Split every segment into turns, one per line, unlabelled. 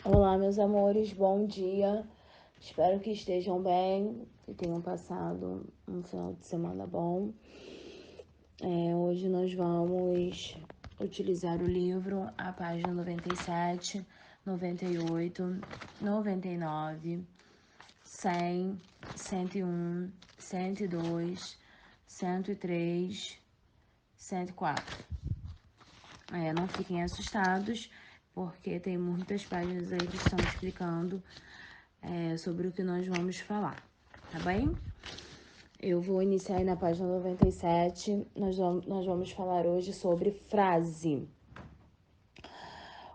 Olá, meus amores, bom dia. Espero que estejam bem, que tenham passado um final de semana bom. Hoje nós vamos utilizar o livro, a página 97, 98, 99, 100, 101, 102, 103, 104. Não fiquem assustados, porque tem muitas páginas aí que estão explicando sobre o que nós vamos falar, tá bem? Eu vou iniciar aí na página 97. Nós vamos falar hoje sobre frase.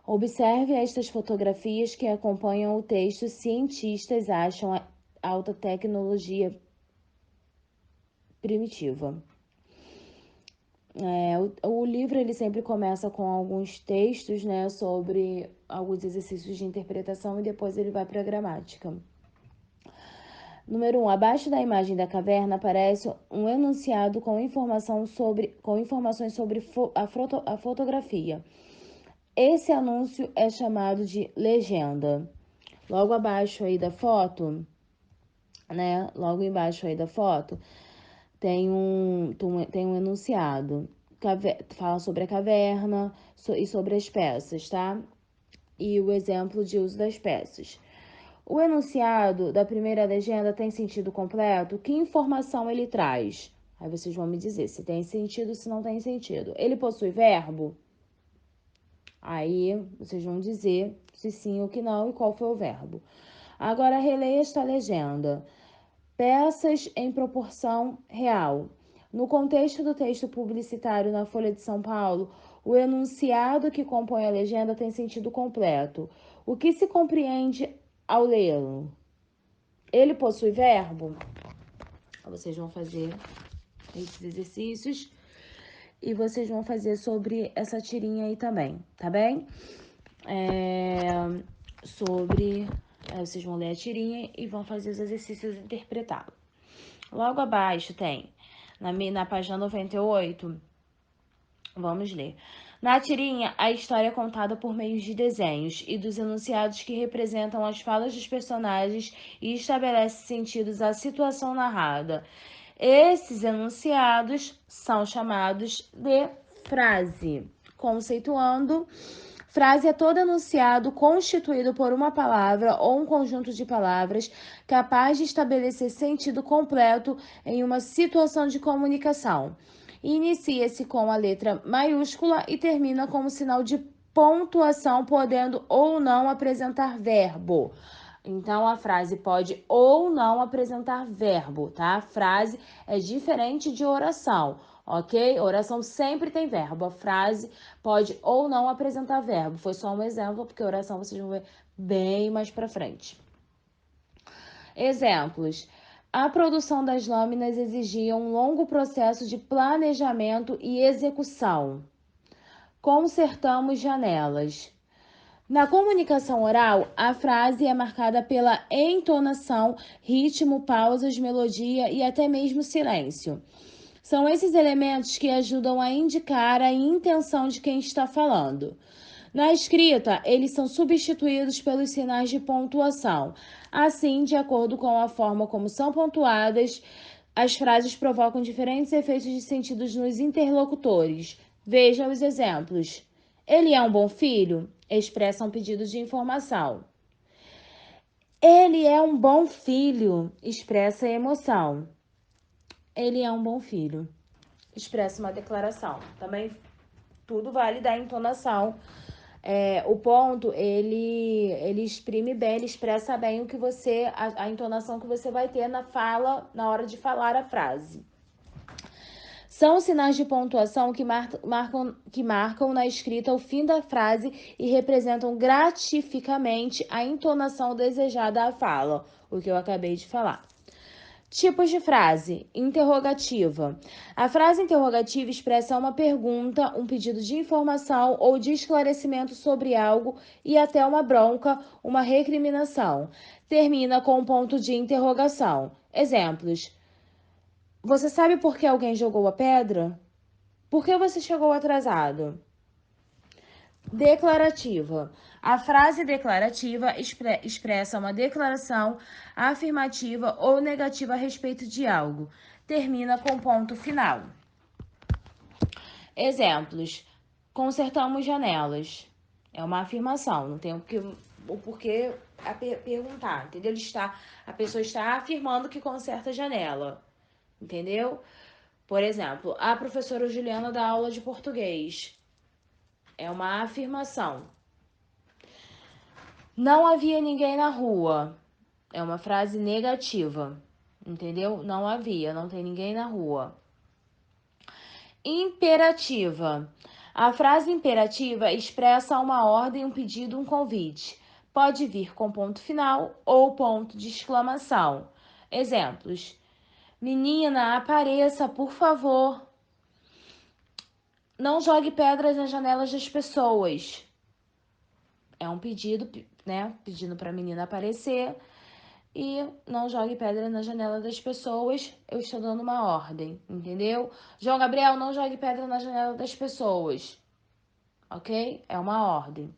Observe estas fotografias que acompanham o texto. Cientistas acham a alta tecnologia primitiva. O livro ele sempre começa com alguns textos, né, sobre alguns exercícios de interpretação e depois ele vai para a gramática. Número 1. Abaixo da imagem da caverna aparece um enunciado com informações sobre a fotografia. Esse anúncio é chamado de legenda. Logo abaixo aí da foto, né? Logo embaixo aí da foto, tem um enunciado. Fala sobre a caverna e sobre as peças, tá? E o exemplo de uso das peças. O enunciado da primeira legenda tem sentido completo? Que informação ele traz? Aí vocês vão me dizer se tem sentido, se não tem sentido. Ele possui verbo? Aí vocês vão dizer se sim ou que não e qual foi o verbo. Agora releia esta legenda. Peças em proporção real. No contexto do texto publicitário na Folha de São Paulo, o enunciado que compõe a legenda tem sentido completo. O que se compreende ao lê-lo? Ele possui verbo? Vocês vão fazer esses exercícios e vocês vão fazer sobre essa tirinha aí também, tá bem? Vocês vão ler a tirinha e vão fazer os exercícios e interpretar. Logo abaixo tem, na página 98, vamos ler. Na tirinha, a história é contada por meio de desenhos e dos enunciados que representam as falas dos personagens e estabelece sentidos à situação narrada. Esses enunciados são chamados de frase. Conceituando, frase é todo enunciado constituído por uma palavra ou um conjunto de palavras capaz de estabelecer sentido completo em uma situação de comunicação. Inicia-se com a letra maiúscula e termina com um sinal de pontuação, podendo ou não apresentar verbo. Então, a frase pode ou não apresentar verbo, tá? A frase é diferente de oração, ok? Oração sempre tem verbo. A frase pode ou não apresentar verbo. Foi só um exemplo, porque oração vocês vão ver bem mais pra frente. Exemplos. A produção das lâminas exigia um longo processo de planejamento e execução. Consertamos janelas. Na comunicação oral, a frase é marcada pela entonação, ritmo, pausas, melodia e até mesmo silêncio. São esses elementos que ajudam a indicar a intenção de quem está falando. Na escrita, eles são substituídos pelos sinais de pontuação. Assim, de acordo com a forma como são pontuadas, as frases provocam diferentes efeitos de sentidos nos interlocutores. Veja os exemplos. Ele é um bom filho? Expressa um pedido de informação. Ele é um bom filho? Expressa emoção. Ele é um bom filho. Expressa uma declaração. Também tudo vale da entonação. O ponto, ele exprime bem, ele expressa bem o que você, a entonação que você vai ter na fala, na hora de falar a frase. São sinais de pontuação que marcam na escrita o fim da frase e representam gratificamente a entonação desejada à fala, o que eu acabei de falar. Tipos de frase. Interrogativa. A frase interrogativa expressa uma pergunta, um pedido de informação ou de esclarecimento sobre algo e até uma bronca, uma recriminação. Termina com um ponto de interrogação. Exemplos. Você sabe por que alguém jogou a pedra? Por que você chegou atrasado? Declarativa. A frase declarativa expressa uma declaração afirmativa ou negativa a respeito de algo. Termina com ponto final. Exemplos. Consertamos janelas. É uma afirmação, não tem o porquê perguntar, entendeu? A pessoa está afirmando que conserta a janela, entendeu? Por exemplo, a professora Juliana dá aula de português. É uma afirmação. Não havia ninguém na rua. É uma frase negativa, entendeu? Não havia, não tem ninguém na rua. Imperativa. A frase imperativa expressa uma ordem, um pedido, um convite. Pode vir com ponto final ou ponto de exclamação. Exemplos. Menina, apareça, por favor. Não jogue pedras nas janelas das pessoas. É um pedido, né? Pedindo para a menina aparecer. E não jogue pedra na janela das pessoas. Eu estou dando uma ordem, entendeu? João Gabriel, não jogue pedra na janela das pessoas. Ok? É uma ordem.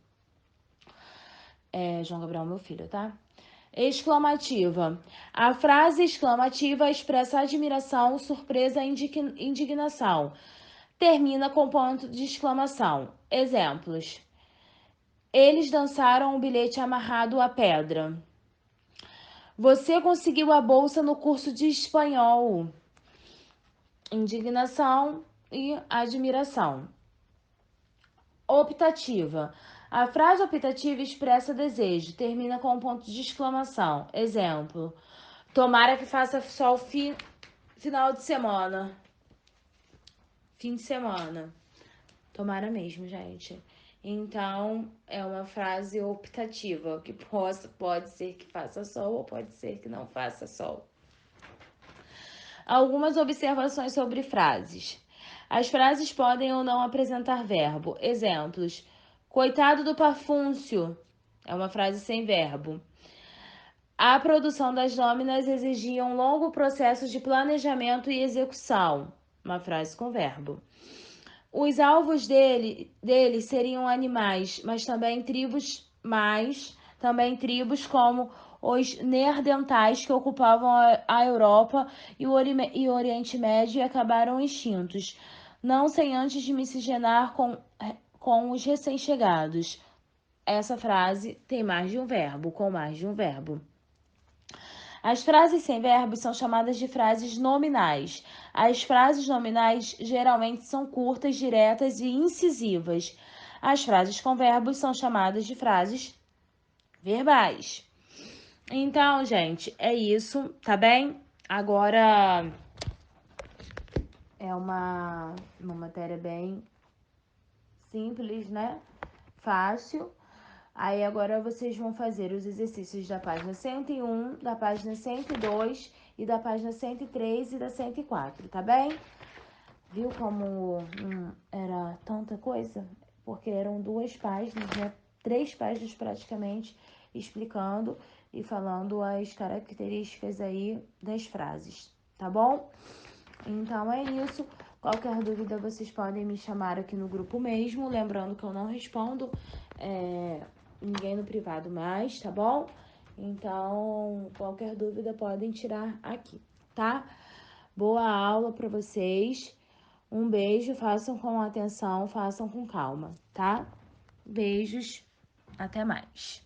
João Gabriel, meu filho, tá? Exclamativa. A frase exclamativa expressa admiração, surpresa e indignação. Termina com ponto de exclamação. Exemplos. Eles dançaram o bilhete amarrado à pedra. Você conseguiu a bolsa no curso de espanhol. Indignação e admiração. Optativa. A frase optativa expressa desejo, termina com um ponto de exclamação. Exemplo. Tomara que faça sol final de semana. Fim de semana. Tomara mesmo, gente. Então, é uma frase optativa, que pode ser que faça sol ou pode ser que não faça sol. Algumas observações sobre frases. As frases podem ou não apresentar verbo. Exemplos. Coitado do Pafúncio. É uma frase sem verbo. A produção das lâminas exigia um longo processo de planejamento e execução. Uma frase com verbo. Os alvos deles seriam animais, mas também tribos como os neandertais que ocupavam a Europa e o Oriente Médio e acabaram extintos, não sem antes de miscigenar com os recém-chegados. Essa frase tem mais de um verbo, com mais de um verbo. As frases sem verbos são chamadas de frases nominais. As frases nominais geralmente são curtas, diretas e incisivas. As frases com verbos são chamadas de frases verbais. Então, gente, é isso, tá bem? Agora é uma matéria bem simples, né? Fácil. Aí agora vocês vão fazer os exercícios da página 101, da página 102 e da página 103 e da 104, tá bem? Viu como era tanta coisa? Porque eram 2 páginas, né? 3 páginas praticamente, explicando e falando as características aí das frases, tá bom? Então é isso. Qualquer dúvida vocês podem me chamar aqui no grupo mesmo. Lembrando que eu não respondo ninguém no privado mais, tá bom? Então, qualquer dúvida podem tirar aqui, tá? Boa aula para vocês. Um beijo, façam com atenção, façam com calma, tá? Beijos, até mais.